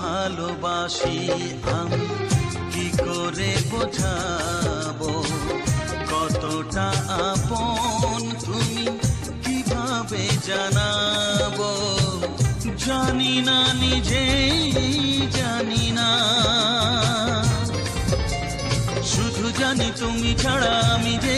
ভালোবাসি আমি কি করে বোঝাবো, কতটা আপন তুমি কিভাবে জানাবো, জানি না নিজেই জানি না, শুধু জানি তুমি ছাড়া আমি যে